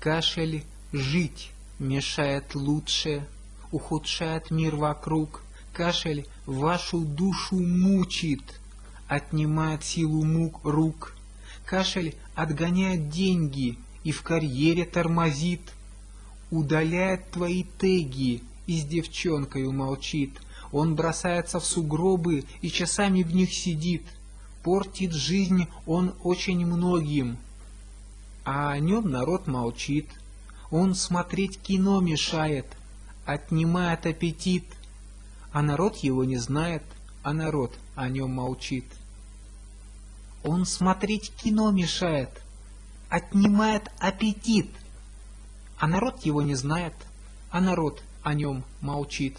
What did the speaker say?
Кашель жить мешает лучше, ухудшает мир вокруг. Кашель вашу душу мучит, отнимает силу мук рук. Кашель отгоняет деньги и в карьере тормозит, удаляет твои теги и с девчонкою молчит. Он бросается в сугробы и часами в них сидит. Портит жизнь он очень многим, а о нем народ молчит. Он смотреть кино мешает, отнимает аппетит, а народ его не знает, а народ о нем молчит. Он смотреть кино мешает, отнимает аппетит, а народ его не знает, а народ о нем молчит.